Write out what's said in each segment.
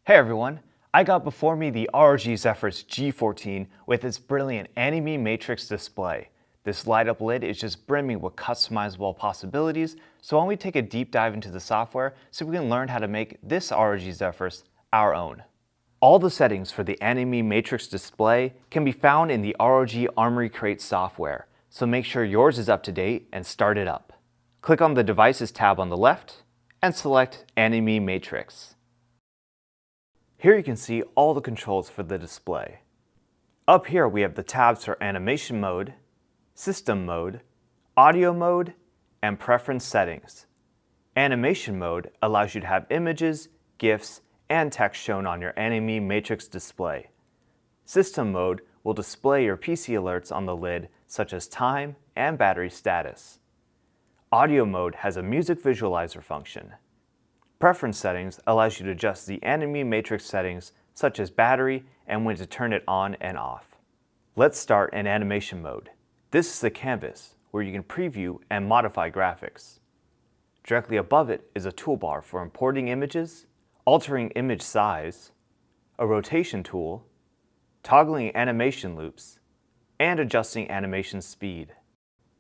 Hey everyone, I got before me the ROG Zephyrus G14 with its brilliant AniMe matrix display. This light-up lid is just brimming with customizable possibilities, so why don't we take a deep dive into the software so we can learn how to make this ROG Zephyrus our own. All the settings for the AniMe matrix display can be found in the ROG Armory Crate software, so make sure yours is up to date and start it up. Click on the Devices tab on the left and select AniMe Matrix. Here you can see all the controls for the display. Up here we have the tabs for Animation Mode, System Mode, Audio Mode, and Preference Settings. Animation Mode allows you to have images, GIFs, and text shown on your AniMe matrix display. System Mode will display your PC alerts on the lid, such as time and battery status. Audio Mode has a music visualizer function. Preference Settings allows you to adjust the AniMe matrix settings such as battery and when to turn it on and off. Let's start in Animation Mode. This is the canvas where you can preview and modify graphics. Directly above it is a toolbar for importing images, altering image size, a rotation tool, toggling animation loops, and adjusting animation speed.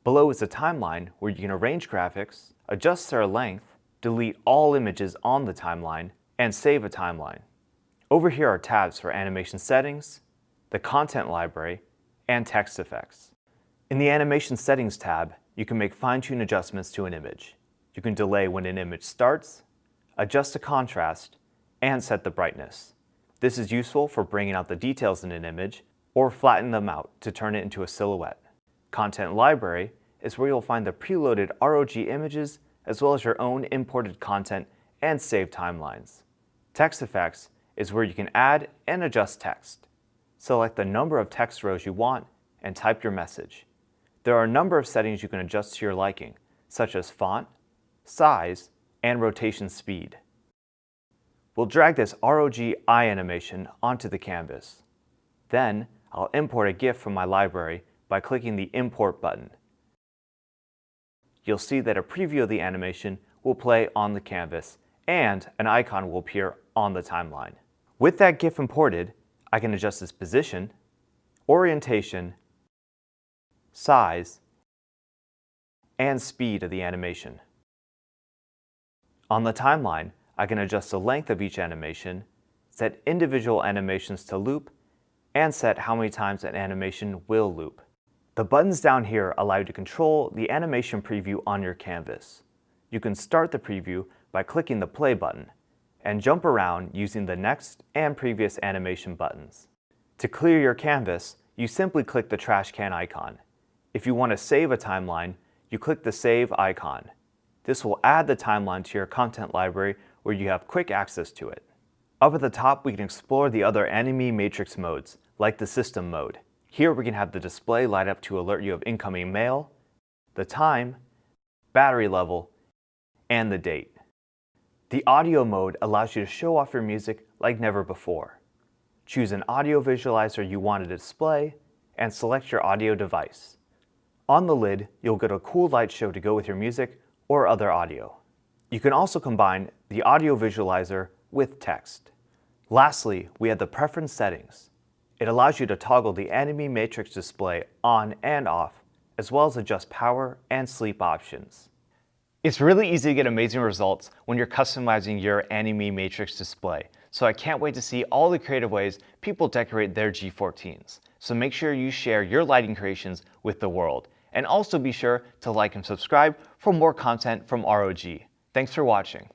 Below is a timeline where you can arrange graphics, adjust their length, delete all images on the timeline, and save a timeline. Over here are tabs for animation settings, the content library, and text effects. In the Animation Settings tab, you can make fine-tune adjustments to an image. You can delay when an image starts, adjust the contrast, and set the brightness. This is useful for bringing out the details in an image or flatten them out to turn it into a silhouette. Content Library is where you'll find the preloaded ROG images as well as your own imported content and saved timelines. Text Effects is where you can add and adjust text. Select the number of text rows you want and type your message. There are a number of settings you can adjust to your liking, such as font, size, and rotation speed. We'll drag this ROG eye animation onto the canvas. Then, I'll import a GIF from my library by clicking the Import button. You'll see that a preview of the animation will play on the canvas and an icon will appear on the timeline. With that GIF imported, I can adjust its position, orientation, size, and speed of the animation. On the timeline, I can adjust the length of each animation, set individual animations to loop, and set how many times an animation will loop. The buttons down here allow you to control the animation preview on your canvas. You can start the preview by clicking the play button and jump around using the next and previous animation buttons. To clear your canvas, you simply click the trash can icon. If you want to save a timeline, you click the save icon. This will add the timeline to your content library where you have quick access to it. Up at the top, we can explore the other AniMe matrix modes, like the system mode. Here we can have the display light up to alert you of incoming mail, the time, battery level, and the date. The audio mode allows you to show off your music like never before. Choose an audio visualizer you want to display and select your audio device. On the lid, you'll get a cool light show to go with your music or other audio. You can also combine the audio visualizer with text. Lastly, we have the preference settings. It allows you to toggle the AniMe matrix display on and off, as well as adjust power and sleep options. It's really easy to get amazing results when you're customizing your AniMe matrix display, so I can't wait to see all the creative ways people decorate their G14s. So make sure you share your lighting creations with the world, and also be sure to like and subscribe for more content from ROG. Thanks for watching.